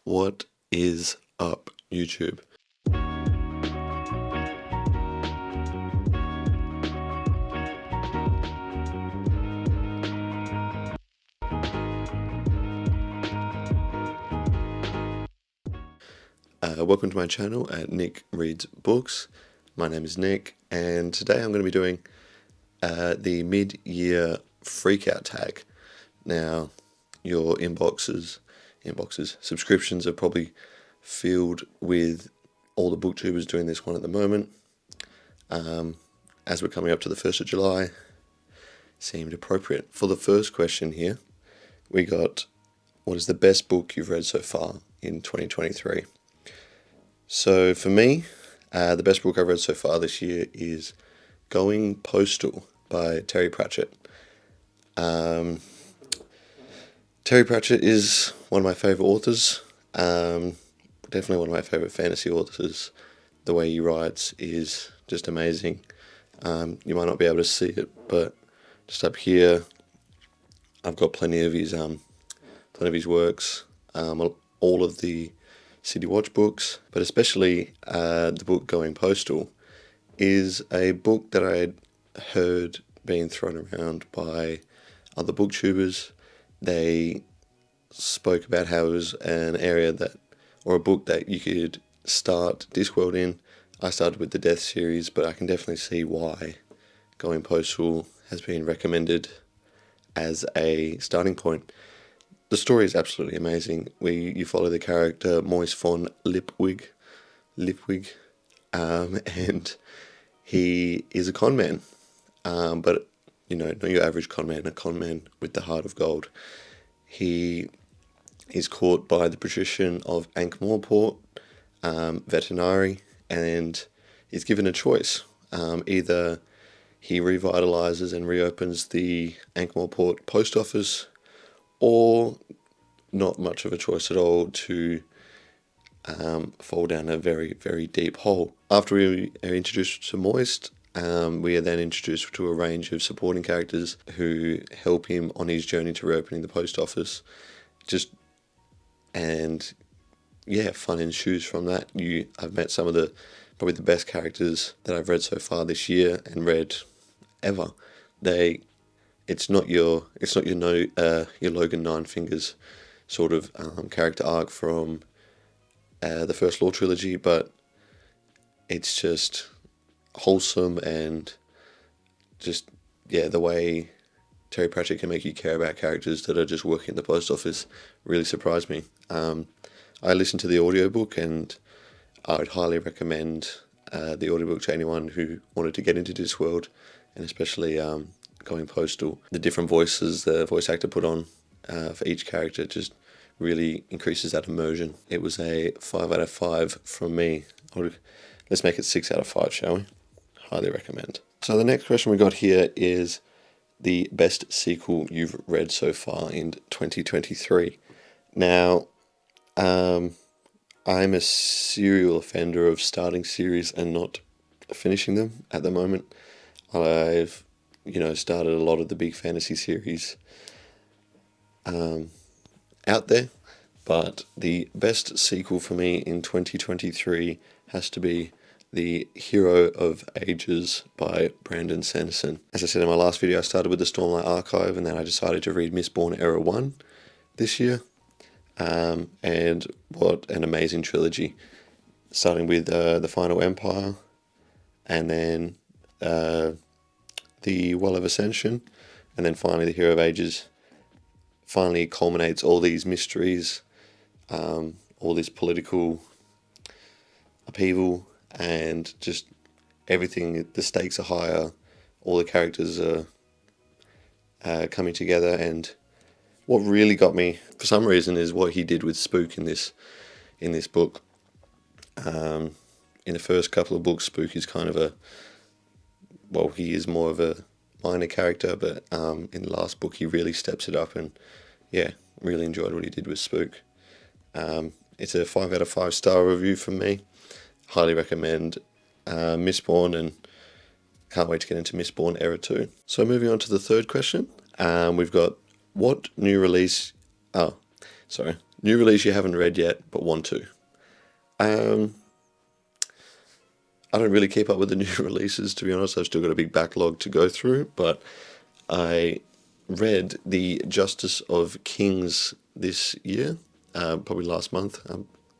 What is up, YouTube? Welcome to my channel at Nick Reads Books. My name is Nick, and today I'm going to be doing the mid-year freakout tag. Now, your inboxes, subscriptions are probably filled with all the booktubers doing this one at the moment. As we're coming up to the 1st of July, seemed appropriate. For the first question here, we got, what is the best book you've read so far in 2023? So for me, the best book I've read so far this year is Going Postal by Terry Pratchett. Terry Pratchett is one of my favourite authors, definitely one of my favourite fantasy authors. The way he writes is just amazing. You might not be able to see it, but just up here, I've got plenty of his works, all of the City Watch books, but especially the book Going Postal is a book that I had heard being thrown around by other booktubers. They spoke about how it was an area or a book that you could start Discworld in. I started with the Death series, but I can definitely see why Going Postal has been recommended as a starting point. The story is absolutely amazing. You follow the character Moise von Lipwig, and he is a con man, but not your average con man, a con man with the heart of gold. He is caught by the patrician of Ankh-Morpork, Veterinary, and is given a choice. Either he revitalizes and reopens the Ankh-Morpork post office, or not much of a choice at all, to fall down a very, very deep hole. After we are introduced to Moist, we are then introduced to a range of supporting characters who help him on his journey to reopening the post office. Fun ensues from that. I've met some of probably the best characters that I've read so far this year and read ever. It's not your Logan Nine Fingers sort of character arc from the First Law trilogy, but it's just wholesome, and the way Terry Pratchett can make you care about characters that are just working in the post office really surprised me. I listened to the audiobook, and I would highly recommend the audiobook to anyone who wanted to get into Discworld, and especially Going Postal. The different voices the voice actor put on for each character just really increases that immersion. It was a 5 out of 5 from me. Let's make it 6 out of 5, shall we? Highly recommend. So the next question we got here is the best sequel you've read so far in 2023. Now, I'm a serial offender of starting series and not finishing them at the moment. I've started a lot of the big fantasy series out there, but the best sequel for me in 2023 has to be The Hero of Ages by Brandon Sanderson. As I said in my last video, I started with the Stormlight Archive, and then I decided to read Mistborn Era 1 this year, and what an amazing trilogy, starting with The Final Empire, and then The Well of Ascension, and then finally The Hero of Ages. Finally culminates all these mysteries, all this political upheaval, and just everything. The stakes are higher, all the characters are coming together, and what really got me for some reason is what he did with Spook in this book. In the first couple of books, Spook is kind of he is more of a minor character, but in the last book he really steps it up, and really enjoyed what he did with Spook. It's a 5 out of 5 star review from me. Highly recommend Mistborn, and can't wait to get into Mistborn Era 2. So moving on to the third question, we've got what new release... New release you haven't read yet, but want to. I don't really keep up with the new releases, to be honest. I've still got a big backlog to go through, but I read The Justice of Kings this year, probably last month,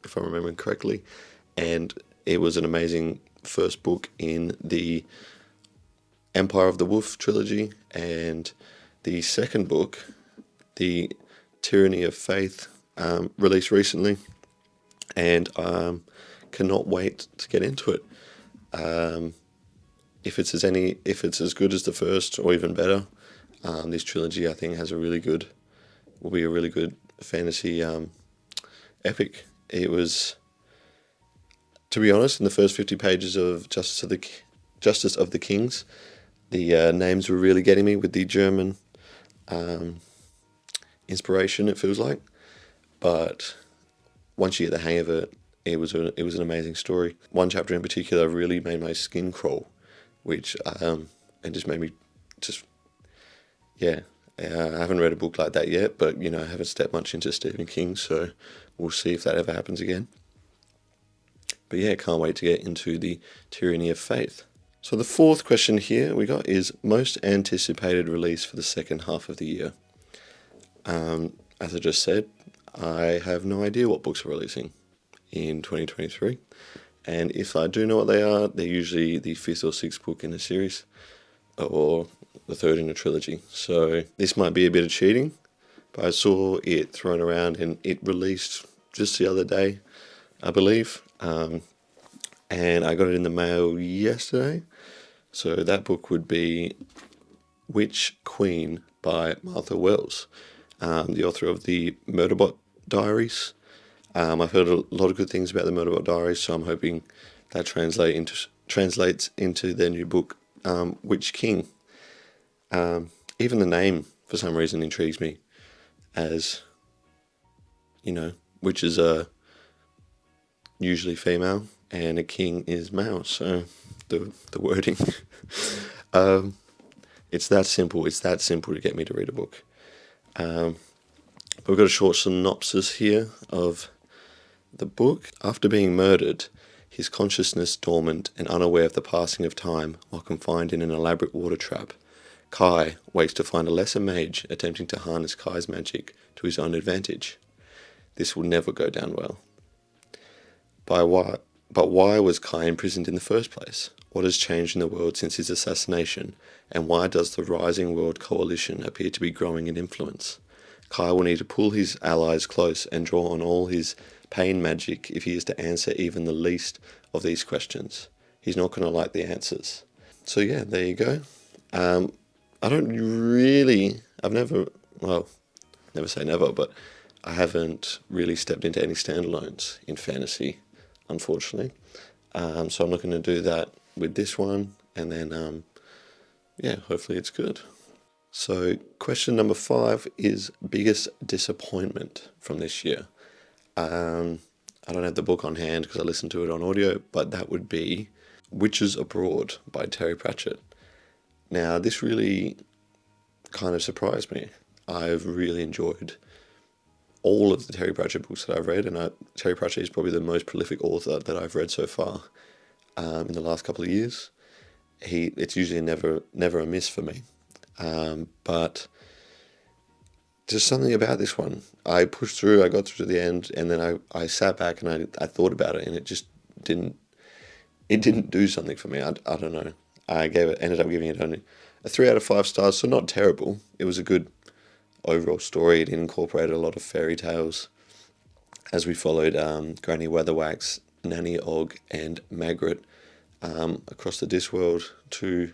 if I'm remembering correctly, and it was an amazing first book in the Empire of the Wolf trilogy, and the second book, The Tyranny of Faith, released recently, and cannot wait to get into it. If it's as good as the first or even better, this trilogy I think will be a really good fantasy epic. It was, to be honest, in the first 50 pages of Justice of the Kings, the names were really getting me with the German inspiration, it feels like. But once you get the hang of it, it was an amazing story. One chapter in particular really made my skin crawl, which and just made me I haven't read a book like that yet, but I haven't stepped much into Stephen King, so we'll see if that ever happens again. But yeah, can't wait to get into The Tyranny of Faith. So the fourth question here we got is most anticipated release for the second half of the year. As I just said, I have no idea what books are releasing in 2023, and if I do know what they are, they're usually the fifth or sixth book in a series, or the third in a trilogy. So this might be a bit of cheating, but I saw it thrown around and it released just the other day, I believe, and I got it in the mail yesterday. So that book would be Witch Queen by Martha Wells, the author of the Murderbot Diaries. I've heard a lot of good things about the Murderbot Diaries, so I'm hoping that translates into their new book, Witch King. Even the name, for some reason, intrigues me, as, witches are usually female and a king is male, so the wording. It's that simple. It's that simple to get me to read a book. But we've got a short synopsis here of the book. After being murdered, his consciousness dormant and unaware of the passing of time while confined in an elaborate water trap, Kai wakes to find a lesser mage attempting to harness Kai's magic to his own advantage. This will never go down well. But why was Kai imprisoned in the first place? What has changed in the world since his assassination, and why does the Rising World Coalition appear to be growing in influence? Kai will need to pull his allies close and draw on all his pain magic if he is to answer even the least of these questions. He's not going to like the answers. So yeah, there you go. Never say never, but I haven't really stepped into any standalones in fantasy, unfortunately. So I'm not going to do that with this one, and then, hopefully it's good. So question number 5 is biggest disappointment from this year. I don't have the book on hand because I listened to it on audio, but that would be Witches Abroad by Terry Pratchett. Now, this really kind of surprised me. I've really enjoyed all of the Terry Pratchett books that I've read, and Terry Pratchett is probably the most prolific author that I've read so far in the last couple of years. It's usually never a miss for me. But just something about this one. I pushed through, I got through to the end, and then I sat back and I thought about it, and it just didn't do something for me. I don't know. Ended up giving it only a 3 out of 5 stars, so not terrible. It was a good overall story. It incorporated a lot of fairy tales as we followed Granny Weatherwax, Nanny Og, and Magritte across the Discworld to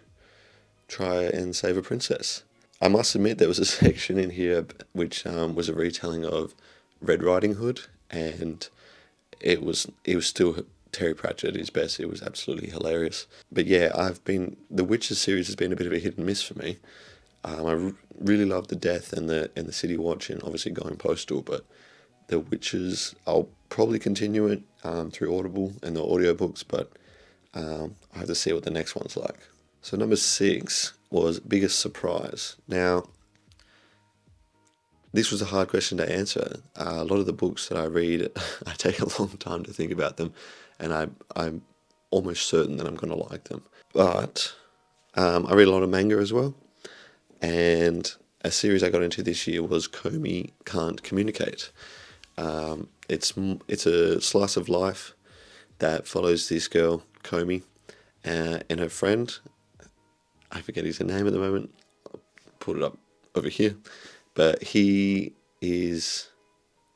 try and save a princess. I must admit there was a section in here which was a retelling of Red Riding Hood, and it was still Terry Pratchett at his best. It was absolutely hilarious. But yeah, the Witches series has been a bit of a hit and miss for me. I really love the Death and the City Watch, and obviously going postal, but the Witches, I'll probably continue it through Audible and the audiobooks, but I have to see what the next one's like. So number 6 was biggest surprise. Now, This was a hard question to answer. A lot of the books that I read, I take a long time to think about them, and I'm almost certain that I'm going to like them. But I read a lot of manga as well, and a series I got into this year was Komi Can't Communicate. It's a slice of life that follows this girl, Komi, and her friend. I forget his name at the moment. I'll put it up over here. But he is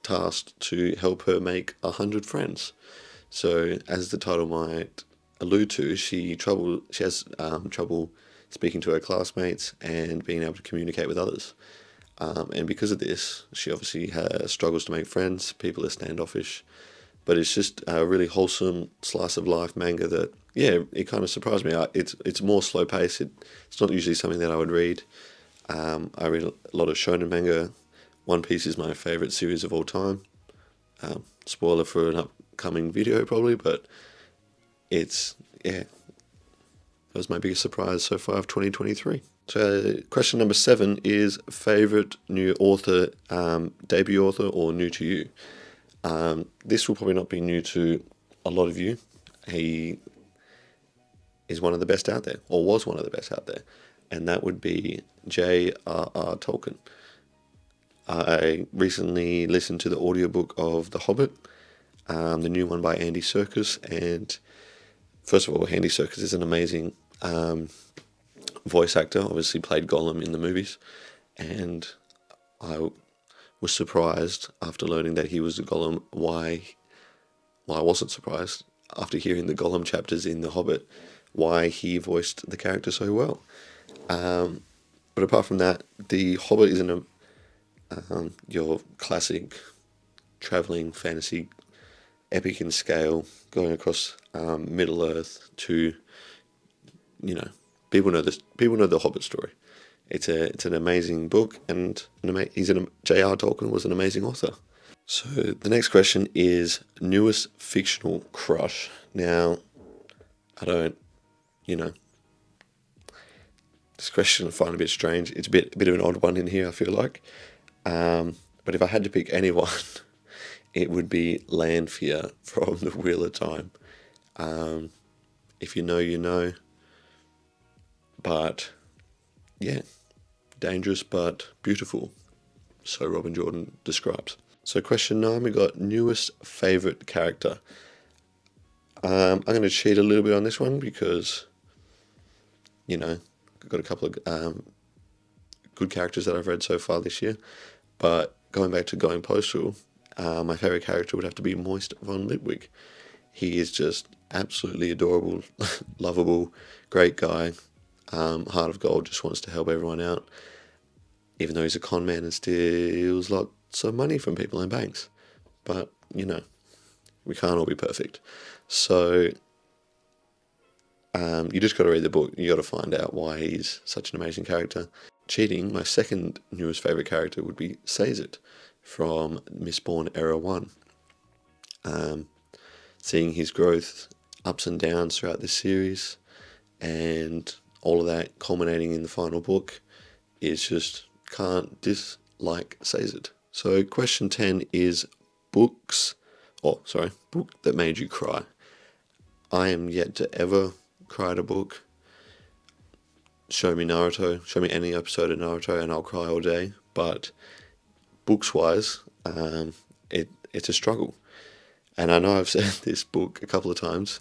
tasked to help her make 100 friends. So, as the title might allude to, she has trouble speaking to her classmates and being able to communicate with others. And because of this, she obviously struggles to make friends. People are standoffish. But it's just a really wholesome slice of life manga that, yeah, it kind of surprised me. It's more slow paced. It's not usually something that I would read. I read a lot of shonen manga. One Piece is my favourite series of all time. Spoiler for an upcoming video probably, but that was my biggest surprise so far of 2023. So question number 7 is favourite new author, debut author, or new to you. This will probably not be new to a lot of you. He is one of the best out there, or was one of the best out there, and that would be J.R.R. Tolkien. I recently listened to the audiobook of The Hobbit, the new one by Andy Serkis, and first of all, Andy Serkis is an amazing voice actor, obviously played Gollum in the movies, and I was surprised after learning that he was the Gollum. Why I wasn't surprised after hearing the Gollum chapters in The Hobbit, why he voiced the character so well. But apart from that, The Hobbit isn't your classic travelling fantasy epic in scale, going across Middle Earth to, people know this. People know the Hobbit story. It's an amazing book, and J.R. Tolkien was an amazing author. So the next question is newest fictional crush. Now, I don't, this question I find a bit strange. It's a bit of an odd one in here, I feel like. But if I had to pick anyone, it would be Lanfear from The Wheel of Time. If you know, you know. But, yeah, dangerous but beautiful, so Robin Jordan describes. So question 9, we got newest favourite character. I'm going to cheat a little bit on this one because, I've got a couple of good characters that I've read so far this year. But going back to Going Postal, my favourite character would have to be Moist von Litwig. He is just absolutely adorable, lovable, great guy. Heart of gold, just wants to help everyone out, even though he's a con man and steals lots of money from people and banks. But, we can't all be perfect. So, you just got to read the book. You got to find out why he's such an amazing character. Cheating, my second newest favourite character would be Sazed from Mistborn Era 1. Seeing his growth, ups and downs throughout this series, and all of that culminating in the final book is just can't dislike Sazed. So question 10 is book that made you cry. I am yet to ever cry at a book. Show me Naruto, show me any episode of Naruto and I'll cry all day. But books-wise, it's a struggle. And I know I've said this book a couple of times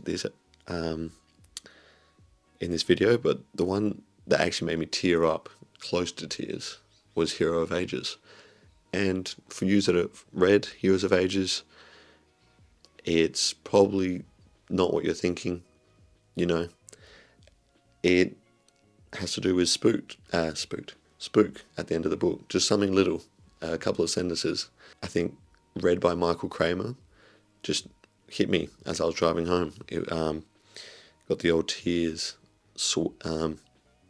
in this video, but the one that actually made me tear up close to tears was Hero of Ages. And for you that have read Heroes of Ages, it's probably not what you're thinking, It has to do with spook at the end of the book. Just something little, a couple of sentences. I think read by Michael Kramer just hit me as I was driving home. It got the old tears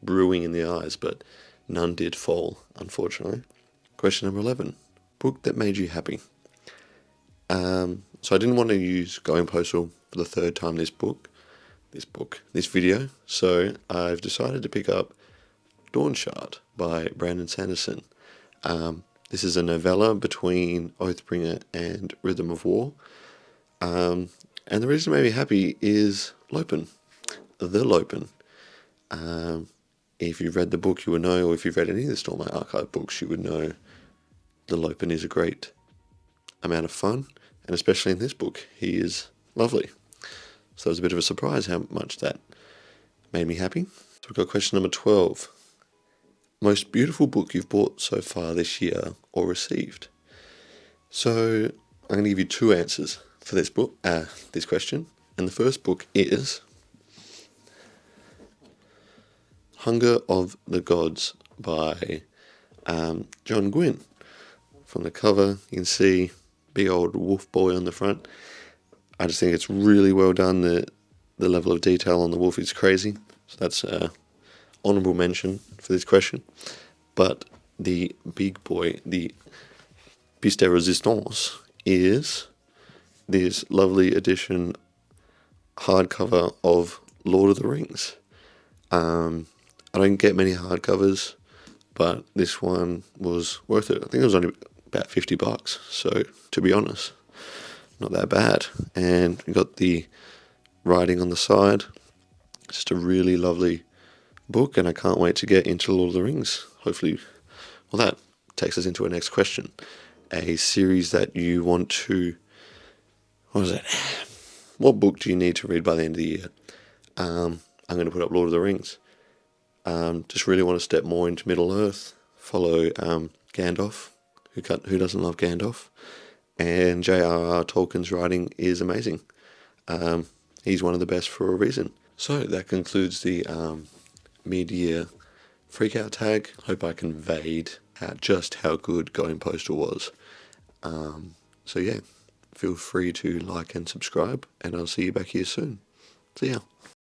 brewing in the eyes, but none did fall, unfortunately. Question number 11. Book that made you happy. So I didn't want to use Going Postal for the third time this video, so I've decided to pick up Dawn Shard by Brandon Sanderson. This is a novella between Oathbringer and Rhythm of War. And the reason it made me happy is Lopen, the Lopen. If you've read the book, you would know, or if you've read any of the Stormlight Archive books, you would know the Lopen is a great amount of fun, and especially in this book, he is lovely. So it was a bit of a surprise how much that made me happy. So we've got question number 12. Most beautiful book you've bought so far this year or received? So I'm going to give you two answers for this book, this question. And the first book is Hunger of the Gods by John Gwynne. From the cover, you can see big old wolf boy on the front. I just think it's really well done. The level of detail on the wolf is crazy. So that's honourable mention for this question. But the big boy, the pièce de résistance, is this lovely edition hardcover of Lord of the Rings. I don't get many hardcovers, but this one was worth it. I think it was only about $50, so to be honest, not that bad. And we got the writing on the side. Just a really lovely book, and I can't wait to get into Lord of the Rings. Hopefully, well, that takes us into our next question. A series that you want to, what book do you need to read by the end of the year? I'm going to put up Lord of the Rings. Just really want to step more into Middle-earth, follow Gandalf, who doesn't love Gandalf, and J.R.R. Tolkien's writing is amazing. He's one of the best for a reason. So that concludes the mid-year Freakout tag. Hope I conveyed just how good Going Postal was. So yeah, feel free to like and subscribe, and I'll see you back here soon. See ya.